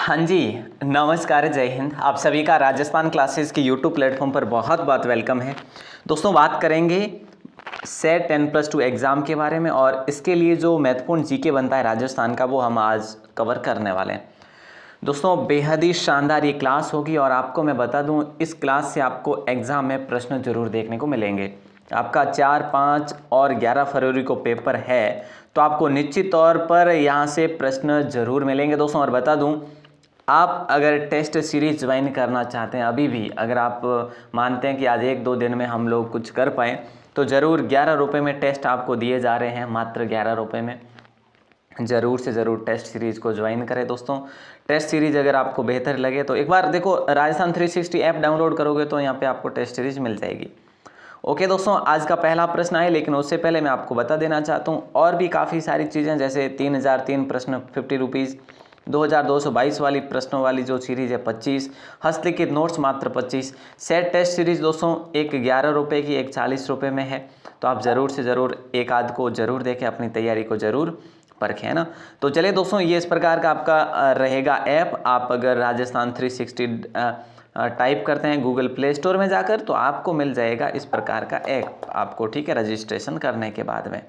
हाँ जी, नमस्कार, जय हिंद। आप सभी का राजस्थान क्लासेस के यूट्यूब प्लेटफॉर्म पर बहुत बहुत वेलकम है। दोस्तों, बात करेंगे सेट 10+2 एग्ज़ाम के बारे में और इसके लिए जो महत्वपूर्ण जीके बनता है राजस्थान का, वो हम आज कवर करने वाले हैं। दोस्तों, बेहद ही शानदार ये क्लास होगी और आपको मैं बता दूं, इस क्लास से आपको एग्ज़ाम में प्रश्न जरूर देखने को मिलेंगे। आपका 4, 5 और 11 फरवरी को पेपर है, तो आपको निश्चित तौर पर यहाँ से प्रश्न जरूर मिलेंगे दोस्तों। और बता दूं, आप अगर टेस्ट सीरीज ज्वाइन करना चाहते हैं, अभी भी अगर आप मानते हैं कि आज 1-2 दिन में हम लोग कुछ कर पाएँ, तो ज़रूर 11 रुपये में टेस्ट आपको दिए जा रहे हैं, मात्र 11 रुपये में। ज़रूर से ज़रूर टेस्ट सीरीज़ को ज्वाइन करें दोस्तों। टेस्ट सीरीज़ अगर आपको बेहतर लगे तो एक बार देखो, राजस्थान 360 ऐप डाउनलोड करोगे तो यहाँ पे आपको टेस्ट सीरीज मिल जाएगी। ओके दोस्तों, आज का पहला प्रश्न है, लेकिन उससे पहले मैं आपको बता देना चाहता हूँ और भी काफ़ी सारी चीज़ें, जैसे 3003 प्रश्न 50 रुपीज़, 2222 वाली प्रश्नों वाली जो सीरीज़ है 25, हस्तलिखित नोट्स मात्र 25, सेट टेस्ट सीरीज़ दोस्तों एक 11 रुपये की, एक 40 रुपये में है। तो आप ज़रूर से ज़रूर एक आध को ज़रूर देखें, अपनी तैयारी को ज़रूर परखें, है ना। तो चलिए दोस्तों, ये इस प्रकार का आपका रहेगा ऐप। आप अगर राजस्थान 360 टाइप करते हैं गूगल प्ले स्टोर में जाकर, तो आपको मिल जाएगा इस प्रकार का ऐप आपको, ठीक है, रजिस्ट्रेशन करने के बाद में।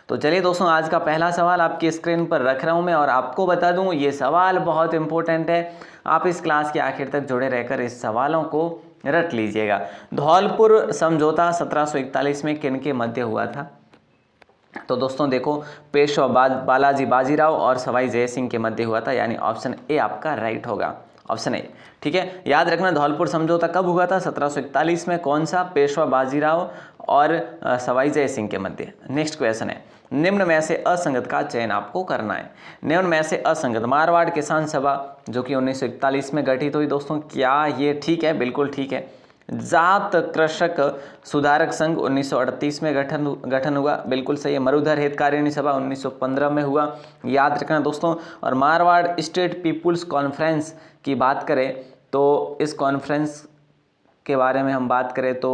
तो चलिए दोस्तों, आज का पहला सवाल आपकी स्क्रीन पर रख रहा हूं मैं और आपको बता दूं, ये सवाल बहुत इंपॉर्टेंट है। आप इस क्लास के आखिर तक जुड़े रहकर इस सवालों को रट लीजिएगा। धौलपुर समझौता 1741 में किन के मध्य हुआ था? तो दोस्तों देखो, पेशवा बालाजी बाजीराव और सवाई जय सिंह के मध्य हुआ था, यानी ऑप्शन ए आपका राइट होगा, ऑप्शन ए। ठीक है, याद रखना, धौलपुर समझौता कब हुआ था? 1741 में। कौन सा? पेशवा बाजीराव और सवाई जय सिंह के मध्य। नेक्स्ट क्वेश्चन है, निम्न में से असंगत का चयन आपको करना है। निम्न में से असंगत, मारवाड़ किसान सभा जो कि 1941 में गठित हुई दोस्तों, क्या ये ठीक है? बिल्कुल ठीक है। जात कृषक सुधारक संघ 1938 में गठन हुआ, बिल्कुल सही है। मरुधर हितकारिणी सभा 1915 में हुआ, याद रखना दोस्तों। और मारवाड़ स्टेट पीपुल्स कॉन्फ्रेंस की बात करें तो इस कॉन्फ्रेंस के बारे में हम बात करें तो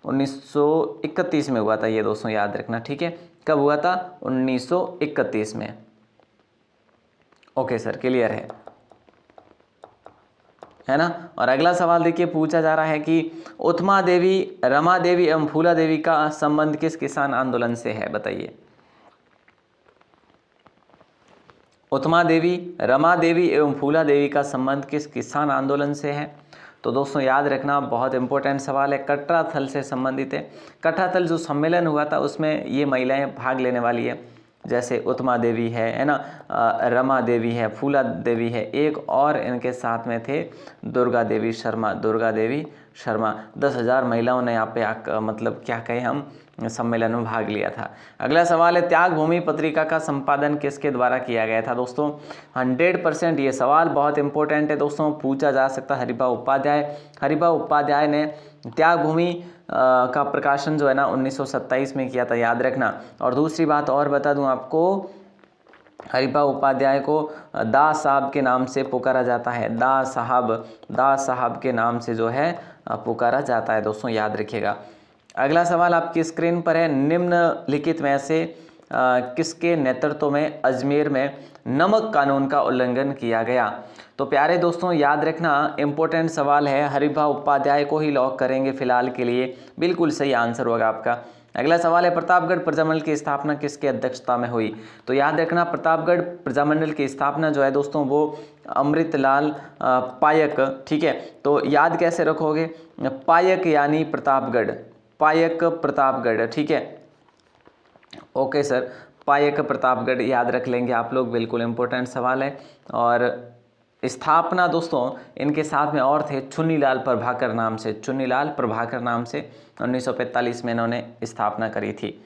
1931 में हुआ था ये दोस्तों, याद रखना, ठीक है। कब हुआ था? 1931 में। ओके सर, क्लियर है ना। और अगला सवाल देखिए, पूछा जा रहा है कि उत्मा देवी, रमा देवी एवं फूला देवी का संबंध किस किसान आंदोलन से है? बताइए। उत्मा देवी, रमा देवी एवं फूला देवी का संबंध किस किसान आंदोलन से है? तो दोस्तों याद रखना, बहुत इंपॉर्टेंट सवाल है, कटरा थल से संबंधित है। कटरा थल जो सम्मेलन हुआ था उसमें ये महिलाएं भाग लेने वाली है, जैसे उत्मा देवी है ना, रमा देवी है, फूला देवी है, एक और इनके साथ में थे दुर्गा देवी शर्मा, दुर्गा देवी शर्मा। 10,000 महिलाओं ने यहाँ पे मतलब क्या कहें हम, सम्मेलन में भाग लिया था। अगला सवाल है, त्याग भूमि पत्रिका का संपादन किसके द्वारा किया गया था? दोस्तों 100% ये सवाल बहुत इंपॉर्टेंट है दोस्तों, पूछा जा सकता है। हरिभा उपाध्याय, हरिभा उपाध्याय ने त्याग भूमि का प्रकाशन जो है ना 1927 में किया था, याद रखना। और दूसरी बात और बता दूं आपको, हरिभा उपाध्याय को दास साहब के नाम से पुकारा जाता है, दास साहब के नाम से जो है पुकारा जाता है दोस्तों, याद रखिएगा। अगला सवाल आपकी स्क्रीन पर है, निम्नलिखित में से किसके नेतृत्व में अजमेर में नमक कानून का उल्लंघन किया गया? तो प्यारे दोस्तों याद रखना, इंपॉर्टेंट सवाल है, हरिभा उपाध्याय को ही लॉक करेंगे फिलहाल के लिए, बिल्कुल सही आंसर होगा आपका। अगला सवाल है, प्रतापगढ़ प्रजामंडल की स्थापना किसके अध्यक्षता में हुई? तो याद रखना, प्रतापगढ़ प्रजामंडल की स्थापना जो है दोस्तों वो अमृतलाल पायक, ठीक है। तो याद कैसे रखोगे? पायक यानी प्रतापगढ़, पायक प्रतापगढ़, ठीक है। ओके सर, पायक प्रतापगढ़ याद रख लेंगे आप लोग, बिल्कुल इंपॉर्टेंट सवाल है। और स्थापना दोस्तों इनके साथ में और थे, चुन्नीलाल प्रभाकर नाम से, चुन्नीलाल प्रभाकर नाम से 1945 में इन्होंने स्थापना करी थी।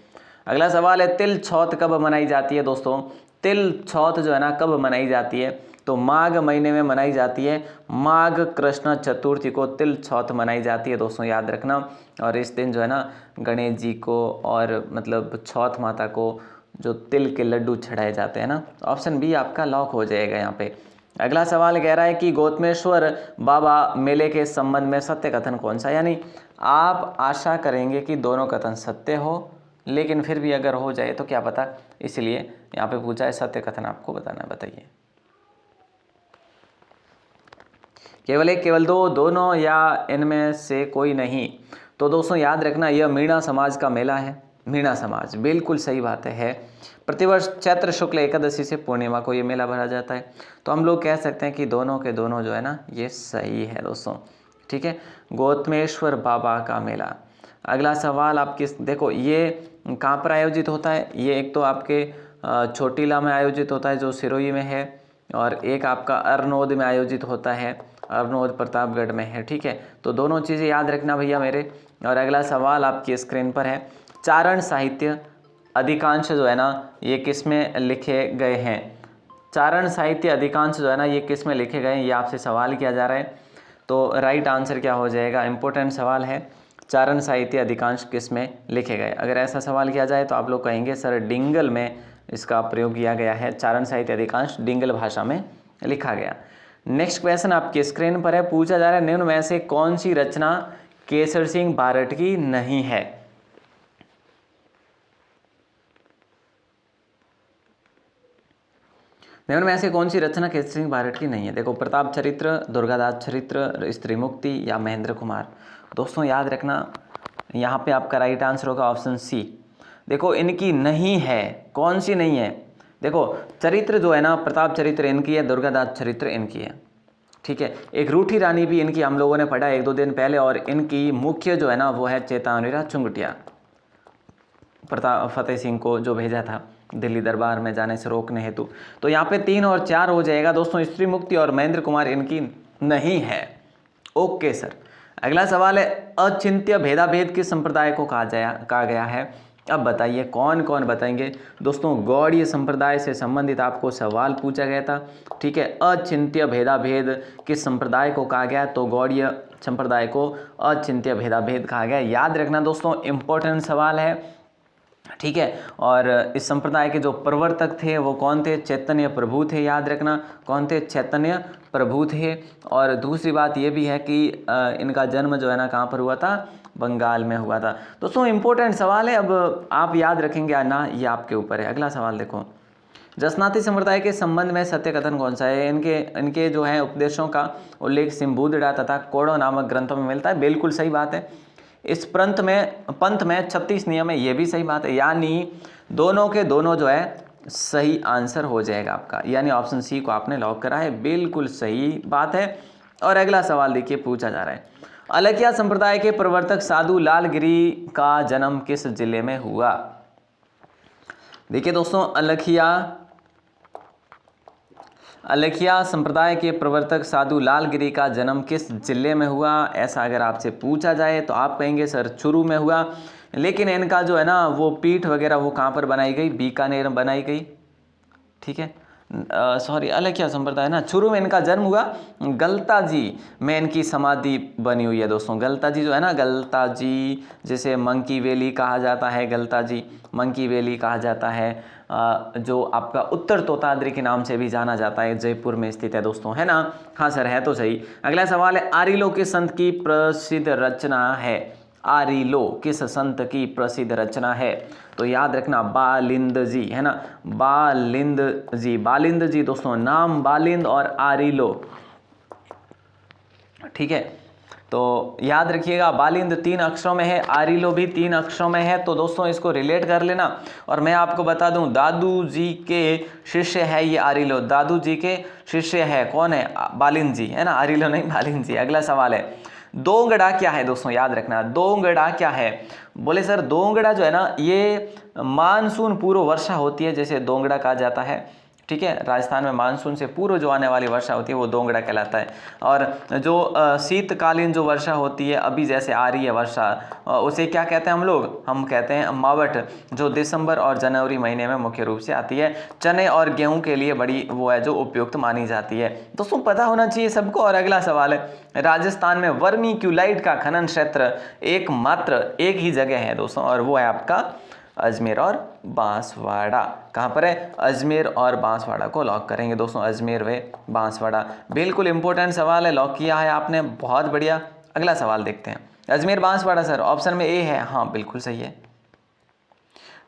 अगला सवाल है, तिल छौत कब मनाई जाती है? दोस्तों तिल छौत जो है ना कब मनाई जाती है? तो माघ महीने में मनाई जाती है, माघ कृष्ण चतुर्थी को तिल छौत मनाई जाती है दोस्तों, याद रखना। और इस दिन जो है ना गणेश जी को और मतलब छौत माता को जो तिल के लड्डू चढ़ाए जाते हैं ना। ऑप्शन बी आपका लॉक हो जाएगा यहाँ पे। अगला सवाल कह रहा है कि गौतमेश्वर बाबा मेले के संबंध में सत्य कथन कौन सा? यानी आप आशा करेंगे कि दोनों कथन सत्य हो, लेकिन फिर भी अगर हो जाए तो क्या पता, इसलिए यहाँ पे पूछा है सत्य कथन आपको बताना है, बताइए। केवल एक, केवल दो, दोनों या इनमें से कोई नहीं। तो दोस्तों याद रखना यह मीणा समाज का मेला है। मीणा समाज, बिल्कुल सही बात है। प्रतिवर्ष चैत्र शुक्ल एकादशी से पूर्णिमा को ये मेला भरा जाता है। तो हम लोग कह सकते हैं कि दोनों के दोनों जो है ना ये सही है दोस्तों। ठीक है, गौतमेश्वर बाबा का मेला। अगला सवाल आप किस, देखो ये कहाँ पर आयोजित होता है, ये एक तो आपके चोटीला में आयोजित होता है जो सिरोही में है, और एक आपका अरनोद में आयोजित होता है, अरनोद प्रतापगढ़ में है। ठीक है, तो दोनों चीज़ें याद रखना भैया मेरे। और अगला सवाल आपकी स्क्रीन पर है, चारण साहित्य अधिकांश जो है ना ये किस में लिखे गए हैं। चारण साहित्य अधिकांश जो है ना ये किस में लिखे गए हैं, ये आपसे सवाल किया जा रहा है। तो राइट आंसर क्या हो जाएगा, इंपॉर्टेंट सवाल है, चारण साहित्य अधिकांश किस में लिखे गए। अगर ऐसा सवाल किया जाए तो आप लोग कहेंगे सर डिंगल में इसका प्रयोग किया गया है, चारण साहित्य अधिकांश डिंगल भाषा में लिखा गया। नेक्स्ट क्वेश्चन आपकी स्क्रीन पर है, पूछा जा रहा है निम्न में से कौन सी रचना केसर सिंह बारट की नहीं है। निम्न में से कौन सी रचना केसर सिंह बारट की नहीं है। देखो प्रताप चरित्र, दुर्गादास चरित्र, स्त्री मुक्ति या महेंद्र कुमार। दोस्तों याद रखना यहाँ पे आपका राइट आंसर होगा ऑप्शन सी। देखो इनकी नहीं है, कौन सी नहीं है, देखो चरित्र जो है ना प्रताप चरित्र इनकी है, दुर्गादास चरित्र इनकी है। ठीक है, एक रूठी रानी भी इनकी हम लोगों ने पढ़ा एक दो दिन पहले, और इनकी मुख्य जो है ना वो है चेतावनीराज चुंगटिया, प्रताप फतेह सिंह को जो भेजा था दिल्ली दरबार में जाने से रोकने हेतु। तो यहाँ पे 3 और 4 हो जाएगा दोस्तों, स्त्री मुक्ति और महेंद्र कुमार इनकी नहीं है। ओके सर, अगला सवाल है, अचिंत्य भेदाभेद किस संप्रदाय को कहा गया है। अब बताइए कौन कौन बताएंगे। दोस्तों गौड़ीय संप्रदाय से संबंधित आपको सवाल पूछा गया था। ठीक है, अचिंत्य भेदाभेद किस संप्रदाय को कहा गया, तो गौड़ीय संप्रदाय को अचिंत्य भेदाभेद कहा गया। याद रखना दोस्तों, इंपॉर्टेंट सवाल है। ठीक है, और इस संप्रदाय के जो प्रवर्तक थे वो कौन थे, चैतन्य प्रभु थे। याद रखना कौन थे, चैतन्य प्रभु थे। और दूसरी बात ये भी है कि इनका जन्म जो है ना कहाँ पर हुआ था, बंगाल में हुआ था। दोस्तों इंपॉर्टेंट सवाल है, अब आप याद रखेंगे या ना ये आपके ऊपर है। अगला सवाल देखो, जसनाती संप्रदाय के संबंध में सत्य कथन कौन सा है। इनके जो है उपदेशों का उल्लेख सिम्बुदड़ा तथा कोड़ो नामक ग्रंथों में मिलता है। बिल्कुल सही बात है। इस पंथ में 36 नियम है, ये भी सही बात है। यानी दोनों के दोनों जो है सही आंसर हो जाएगा आपका, यानी ऑप्शन सी को आपने लॉक करा है, बिल्कुल सही बात है। और अगला सवाल देखिए पूछा जा रहा है, अलखिया संप्रदाय के प्रवर्तक साधु लालगिरी का जन्म किस जिले में हुआ। देखिए दोस्तों, अलखिया संप्रदाय के प्रवर्तक साधु लालगिरी का जन्म किस जिले में हुआ, ऐसा अगर आपसे पूछा जाए तो आप कहेंगे सर चुरू में हुआ। लेकिन इनका जो है ना वो पीठ वगैरह वो कहाँ पर बनाई गई, बीकानेर में बनाई गई। ठीक है, सॉरी अलखिया संप्रदाय ना चुरू में इनका जन्म हुआ। गलता जी में इनकी समाधि बनी हुई है दोस्तों। गलता जी जो है ना, गलता जी जिसे मंकी वैली कहा जाता है, गलता जी मंकी वैली कहा जाता है, जो आपका उत्तर तोताद्री के नाम से भी जाना जाता है, जयपुर में स्थित है दोस्तों, है ना। हाँ सर है तो सही। अगला सवाल है, आरिलो किस संत की प्रसिद्ध रचना है। आरिलो किस संत की प्रसिद्ध रचना है, तो याद रखना बालिंद जी, है ना, बालिंद जी दोस्तों, नाम बालिंद और आरिलो। ठीक है, तो याद रखिएगा बालिंद 3 अक्षरों में है, आरिलो भी 3 अक्षरों में है। तो दोस्तों इसको रिलेट कर लेना। और मैं आपको बता दूं दादू जी के शिष्य है ये आरिलो, दादू जी के शिष्य है, कौन है, बालिंद जी, है ना, आरिलो नहीं बालिंद जी। अगला सवाल है, दोंगड़ा क्या है दोस्तों, याद रखना दोंगड़ा क्या है। बोले सर दोंगड़ा जो है ना ये मानसून पूर्व वर्षा होती है, जैसे दोंगड़ा कहा जाता है। ठीक है, राजस्थान में मानसून से पूर्व जो आने वाली वर्षा होती है वो दोंगड़ा कहलाता है। और जो शीतकालीन जो वर्षा होती है अभी जैसे आ रही है वर्षा, उसे क्या कहते हैं हम कहते हैं मावठ, जो दिसंबर और जनवरी महीने में मुख्य रूप से आती है। चने और गेहूं के लिए बड़ी वो है जो उपयुक्त मानी जाती है। दोस्तों पता होना चाहिए सबको। और अगला सवाल है, राजस्थान में वर्मीक्यूलाइट का खनन क्षेत्र एकमात्र एक ही जगह है दोस्तों, और वो है आपका अजमेर और बांसवाड़ा। कहाँ पर है, अजमेर और बांसवाड़ा को लॉक करेंगे दोस्तों, अजमेर व बांसवाड़ा। बिल्कुल इंपॉर्टेंट सवाल है, लॉक किया है आपने, बहुत बढ़िया। अगला सवाल देखते हैं, अजमेर बांसवाड़ा सर ऑप्शन में ए है, हाँ बिल्कुल सही है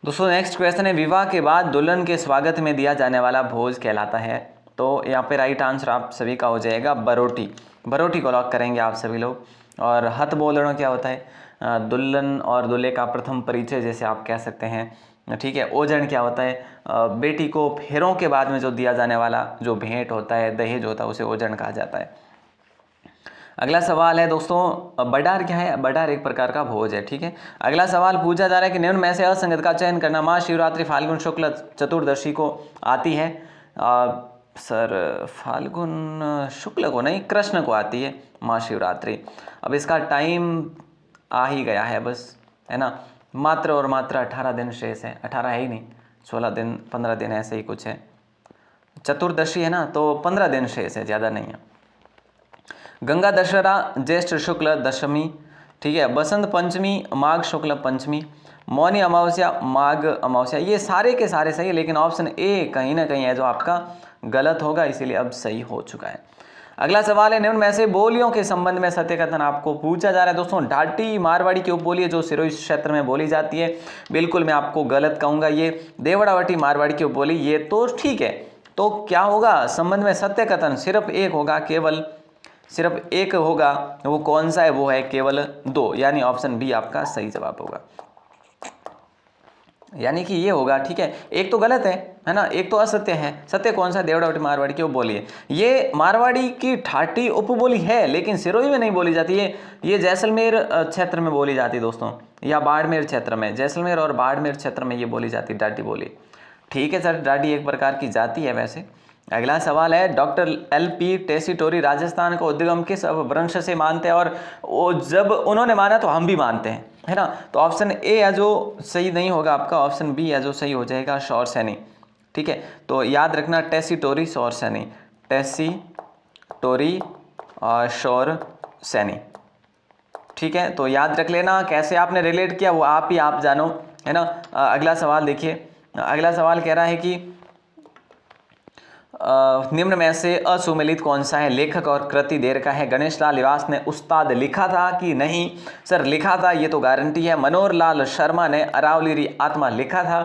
दोस्तों। नेक्स्ट क्वेश्चन है, विवाह के बाद दुल्हन के स्वागत में दिया जाने वाला भोज कहलाता है। तो यहाँ पे राइट आंसर आप सभी का हो जाएगा बरोटी। बरोटी को लॉक करेंगे आप सभी लोग। और हथ बोलना क्या होता है? दुल्हन और दूल्हे का प्रथम परिचय जैसे आप कह सकते हैं, ठीक है। ओजन क्या होता है? बेटी को फेरों के बाद में जो दिया जाने वाला जो भेंट होता है, दहेज होता है, उसे ओजन कहा जाता है। अगला सवाल है दोस्तों, बडार क्या है? बडार एक प्रकार का भोज है, ठीक है। अगला सवाल पूछा जा रहा है कि निम्न में से असंगत का चयन करना। महाशिवरात्रि फाल्गुन शुक्ल चतुर्दशी को आती है। सर फाल्गुन शुक्ल को नहीं, कृष्ण को आती है महाशिवरात्रि। अब इसका टाइम आ ही गया है बस, है ना। मात्र और मात्र 18 दिन शेष है, 18 है ही नहीं, 16 दिन 15 दिन ऐसे ही कुछ है। चतुर्दशी है ना, तो 15 दिन शेष है, ज़्यादा नहीं है। गंगा दशहरा ज्येष्ठ शुक्ल दशमी, ठीक है। बसंत पंचमी माघ शुक्ल पंचमी। मौनी अमावस्या माघ अमावस्या। ये सारे के सारे सही है, लेकिन ऑप्शन ए कहीं ना कहीं है जो आपका गलत होगा, इसीलिए अब सही हो चुका है। अगला सवाल है, निम्न में से बोलियों के संबंध में सत्य कथन आपको पूछा जा रहा है। दोस्तों ढाटी मारवाड़ी की उपबोली है जो सिरोही क्षेत्र में बोली जाती है, बिल्कुल मैं आपको गलत कहूँगा। ये देवड़ावटी मारवाड़ी की उपबोली, ये तो ठीक है। तो क्या होगा संबंध में सत्य कथन? सिर्फ एक होगा, केवल सिर्फ एक होगा। वो कौन सा है? वो है केवल 2, यानी ऑप्शन बी आपका सही जवाब होगा। यानी कि ये होगा, ठीक है। एक तो गलत है ना, एक तो असत्य है। सत्य कौन सा? देवड़ावटी मारवाड़ी की उपबोली है। ये मारवाड़ी की ठाटी उपबोली है, लेकिन सिरोही में नहीं बोली जाती है। ये जैसलमेर क्षेत्र में बोली जाती है दोस्तों, या बाड़मेर क्षेत्र में। जैसलमेर और बाड़मेर क्षेत्र में ये बोली जाती है ढाटी बोली, ठीक है सर। ढाटी एक प्रकार की जाति है वैसे। अगला सवाल है, डॉक्टर एल.पी. टेसीटोरी राजस्थान को उद्गम किस अपभ्रंश से मानते हैं? और वो जब उन्होंने माना तो हम भी मानते हैं, है ना। तो ऑप्शन ए है जो सही नहीं होगा आपका, ऑप्शन बी है जो सही हो जाएगा, शौर सैनी, ठीक है। तो याद रखना, टेसीटोरी शौर सैनी, टेसीटोरी और शौर सैनी, ठीक है। तो याद रख लेना, कैसे आपने रिलेट किया वो आप ही आप जानो, है ना। अगला सवाल देखिए। अगला सवाल कह रहा है कि निम्न में से असुमेलित कौन सा है? लेखक और कृति देर का है। गणेश लाल व्यास ने उस्ताद लिखा था कि नहीं? सर लिखा था, ये तो गारंटी है। मनोहर लाल शर्मा ने अरावली री आत्मा लिखा था,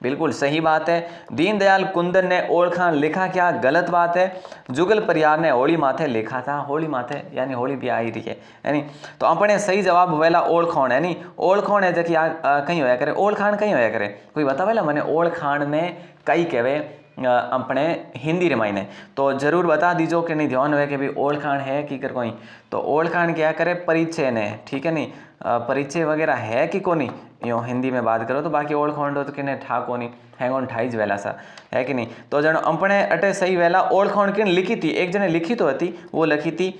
बिल्कुल सही बात है। दीनदयाल कुंदन ने ओळखाण लिखा क्या? गलत बात है। जुगल परियार ने होली माथे लिखा था। होली माथे यानी होली भी आई रही है, यानी तो अपने सही जवाब वेला ओळखाण है। नहीं ओळखाण है जबकि कहीं होया करे, ओळखाण कहीं होया करे, कोई बता वेला मैंने ओळखाण ने कई कहवे अपने हिंदी रिमाइने, तो जरूर बता दीजो कि नहीं ध्यान हुए कि भाई ओळखाण है कि कर कोई। तो ओळखाण क्या करे? परिचय ने, ठीक है। नहीं परिचय वगैरह है कि कोनी, यूँ हिंदी में बात करो तो। बाकी ओळखाण तो किने ठा कोनी, हैंगोन ठाईज वेला सा, है कि नहीं। तो जन अपने अटे सही वेला ओळखाण किन लिखी थी? एक जने लिखी तो थी, वो लिखी थी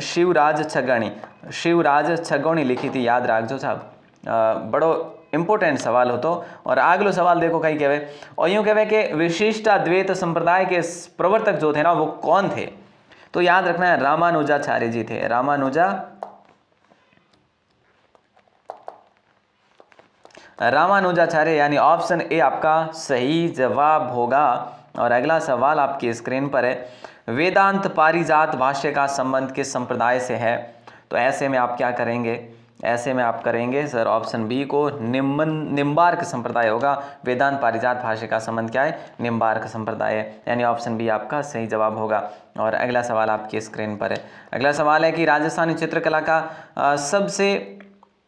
शिवराज छगाणी। शिवराज छगाणी लिखी थी, याद रखजो साहब। बड़ो इंपोर्टेंट सवाल हो तो। और अगलो सवाल देखो कहीं कहवे, और यूँ कहवे कि विशिष्टाद्वैत संप्रदाय के प्रवर्तक जो थे ना वो कौन थे? तो याद रखना है रामानुजाचार्य जी थे। रामानुजाचार्य यानी ऑप्शन ए आपका सही जवाब होगा। और अगला सवाल आपकी स्क्रीन पर है, वेदांत पारिजात भाष्य का संबंध किस संप्रदाय से है? तो ऐसे में आप क्या करेंगे? ऐसे में आप करेंगे सर ऑप्शन बी को, निम्बार्क संप्रदाय होगा। वेदांत पारिजात भाष्य का संबंध क्या है? निम्बार्क संप्रदाय है, यानी ऑप्शन बी आपका सही जवाब होगा। और अगला सवाल आपकी स्क्रीन पर है। अगला सवाल है कि राजस्थानी चित्रकला का सबसे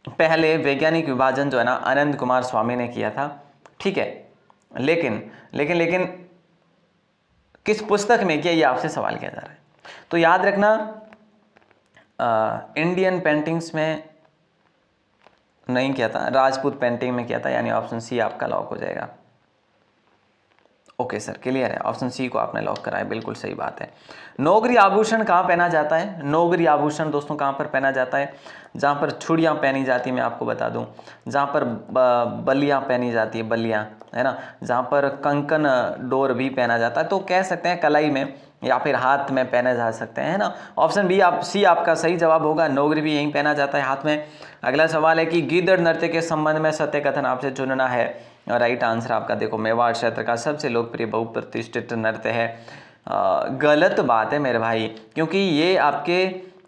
पहले वैज्ञानिक विभाजन जो है ना आनंद कुमार स्वामी ने किया था, ठीक है। लेकिन किस पुस्तक में किया, ये आपसे सवाल किया जा रहा है। तो याद रखना इंडियन पेंटिंग्स में नहीं किया था, राजपूत पेंटिंग में किया था, यानी ऑप्शन सी आपका लॉक हो जाएगा। ओके सर क्लियर है, ऑप्शन सी को आपने लॉक कराया, बिल्कुल सही बात है। नौगरी आभूषण कहाँ पहना जाता है? नौगरी आभूषण दोस्तों कहाँ पर पहना जाता है? जहाँ पर चूड़ियाँ पहनी जाती है, मैं आपको बता दूँ, जहाँ पर बलियाँ पहनी जाती है, बलियाँ, है ना, जहाँ पर कंकन डोर भी पहना जाता है, तो कह सकते हैं कलाई में या फिर हाथ में पहने जा सकते हैं, है ना। ऑप्शन बी सी आपका सही जवाब होगा, नौगरी भी यहीं पहना जाता है हाथ में। अगला सवाल है कि गीदड़ नृत्य के संबंध में सत्य कथन आपसे चुनना है। राइट आंसर आपका देखो, मेवाड़ क्षेत्र का सबसे लोकप्रिय बहुप्रतिष्ठित नृत्य है। गलत बात है मेरे भाई, क्योंकि ये आपके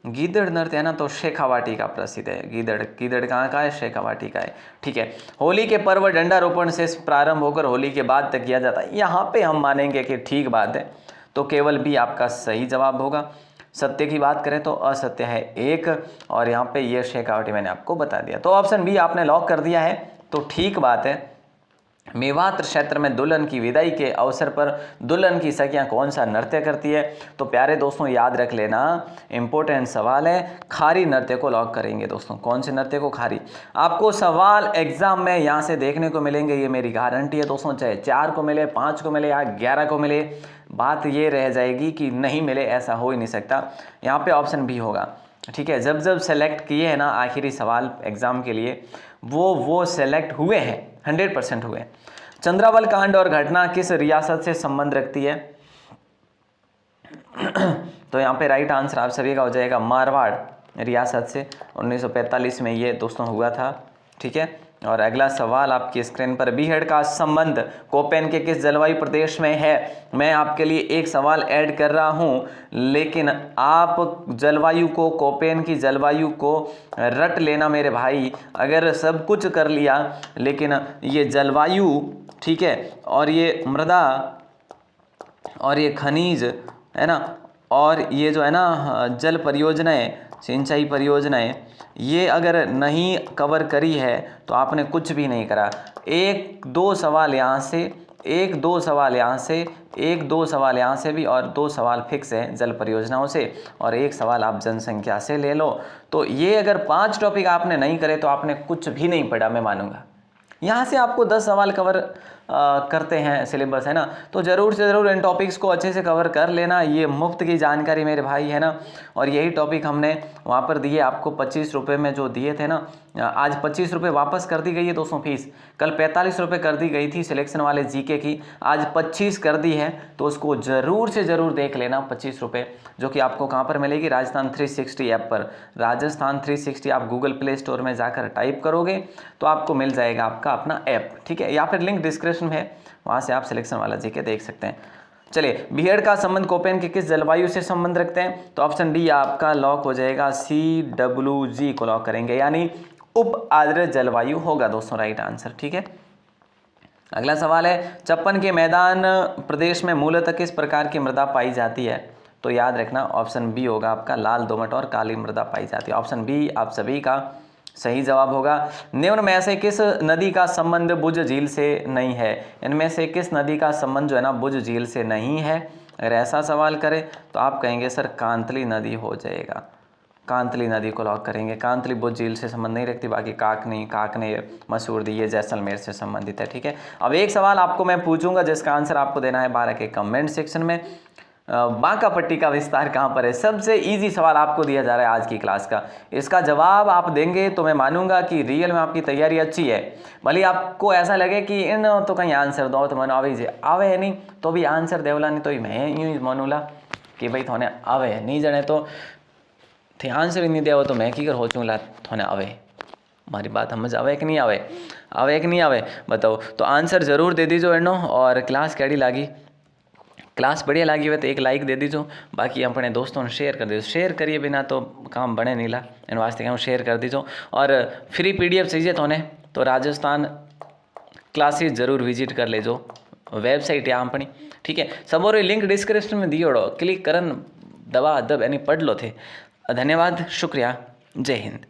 गीदड़ नृत्य है ना तो शेखावाटी का प्रसिद्ध है। गीदड़ कहाँ का है? शेखावाटी का है, ठीक है। होली के पर्व डंडारोपण से प्रारंभ होकर होली के बाद तक किया जाता है, यहाँ पे हम मानेंगे कि ठीक बात है। तो केवल बी आपका सही जवाब होगा। सत्य की बात करें तो असत्य है 1, और यहाँ पे ये शेखावटी मैंने आपको बता दिया। तो ऑप्शन बी आपने लॉक कर दिया है, तो ठीक बात है। मेवात क्षेत्र में दुल्हन की विदाई के अवसर पर दुल्हन की सखियां कौन सा नृत्य करती है? तो प्यारे दोस्तों याद रख लेना, इंपॉर्टेंट सवाल है, खारी नृत्य को लॉक करेंगे दोस्तों। कौन से नृत्य को? खारी। आपको सवाल एग्जाम में यहाँ से देखने को मिलेंगे, ये मेरी गारंटी है दोस्तों, चाहे 4 को मिले, 5 को मिले या 11 को मिले, बात ये रह जाएगी कि नहीं मिले, ऐसा हो ही नहीं सकता। यहाँ पे ऑप्शन बी होगा, ठीक है। जब जब सेलेक्ट किए हैं ना आखिरी सवाल एग्जाम के लिए, वो सेलेक्ट हुए हैं, 100% हुए। चंद्रावल कांड और घटना किस रियासत से संबंध रखती है? तो यहाँ पे राइट आंसर आप सभी का हो जाएगा मारवाड़ रियासत से। 1945 में ये दोस्तों हुआ था, ठीक है। और अगला सवाल आपकी स्क्रीन पर, बीहड़ का संबंध कोपेन के किस जलवायु प्रदेश में है? मैं आपके लिए एक सवाल ऐड कर रहा हूं, लेकिन आप जलवायु को, कोपेन की जलवायु को रट लेना मेरे भाई। अगर सब कुछ कर लिया लेकिन ये जलवायु, ठीक है, और ये मृदा और ये खनिज है ना, और ये जो है ना जल परियोजनाएं, सिंचाई परियोजनाएं, ये अगर नहीं कवर करी है तो आपने कुछ भी नहीं करा। 1-2 सवाल यहाँ से, 1-2 सवाल यहाँ से, 1-2 सवाल यहाँ से भी, और 2 सवाल फिक्स है जल परियोजनाओं से, और 1 सवाल आप जनसंख्या से ले लो। तो ये अगर 5 टॉपिक आपने नहीं करे तो आपने कुछ भी नहीं पढ़ा, मैं मानूंगा। यहाँ से आपको 10 सवाल कवर करते हैं सिलेबस, है ना, तो ज़रूर से ज़रूर इन टॉपिक्स को अच्छे से कवर कर लेना। ये मुफ्त की जानकारी मेरे भाई, है ना, और यही टॉपिक हमने वहाँ पर दिए आपको 25 रुपये में जो दिए थे ना, आज 25 रुपये वापस कर दी गई है दोस्तों फीस। कल 45 रुपये कर दी गई थी सिलेक्शन वाले जीके की, आज 25 कर दी है, तो उसको ज़रूर से ज़रूर देख लेना। 25 रुपये जो कि आपको कहाँ पर मिलेगी? राजस्थान 360 ऐप पर। राजस्थान 360 आप गूगल प्ले स्टोर में जाकर टाइप करोगे तो आपको मिल जाएगा आपका अपना ऐप, ठीक है, या फिर लिंक डिस्क्रिप्शन में है, वहाँ से आप सिलेक्शन वाला जीके देख सकते हैं। चलिए, बीहड़ का संबंध कोपेन के किस जलवायु से संबंध रखते हैं? तो ऑप्शन डी आपका लॉक हो जाएगा, CWG को लॉक करेंगे, यानी उप आर्द्र जलवायु होगा दोस्तों राइट आंसर, ठीक है। अगला सवाल है, चप्पन के मैदान प्रदेश में मूलतः किस प्रकार की मृदा पाई जाती है? तो याद रखना ऑप्शन बी होगा आपका, लाल दोमट और काली मृदा पाई जाती है। ऑप्शन बी आप सभी का सही जवाब होगा। निम्न में से किस नदी का संबंध भुज झील से नहीं है? इनमें से किस नदी का संबंध जो है ना भुज झील से नहीं है? अगर ऐसा सवाल करें तो आप कहेंगे सर कांतली नदी हो जाएगा, कांतली नदी को लॉक करेंगे। कांतली भुज झील से संबंध नहीं रखती, बाकी काकने मसूरदी ये जैसलमेर से संबंधित है, ठीक है। अब एक सवाल आपको मैं पूछूंगा जिसका आंसर आपको देना है 12 के कमेंट सेक्शन में। बांका पट्टी का विस्तार कहाँ पर है? सबसे इजी सवाल आपको दिया जा रहा है आज की क्लास का। इसका जवाब आप देंगे तो मैं मानूंगा कि रियल में आपकी तैयारी अच्छी है। भले आपको ऐसा लगे कि इन तो कहीं आंसर दो तो मैंने आवे है नहीं तो भी आंसर देवला, नहीं तो मैं यूँ ही मानूला कि भाई थोने आवे नहीं जने तो थे आंसर ही नहीं देव तो मैं की कर हो चूँगा थोने आवे। हमारी बात समझ आवे कि नहीं आवे? आवे कि नहीं आवे बताओ? तो आंसर ज़रूर दे दीजिए एनो। और क्लास कैडी लागी? क्लास बढ़िया लगी हुई तो एक लाइक दे दीजिए, बाकी अपने दोस्तों ने शेयर कर दीजिए। शेयर करिए बिना तो काम बने नहीं ला, इन वास्ते हम शेयर कर दीजिए। और फ्री PDF चाहिए तो राजस्थान क्लासेस ज़रूर विजिट कर लेजो, वेबसाइट है अपनी, ठीक है। सब और लिंक डिस्क्रिप्शन में दियो, क्लिक करन दबा दब यानी पढ़ लो थे। धन्यवाद, शुक्रिया, जय हिंद।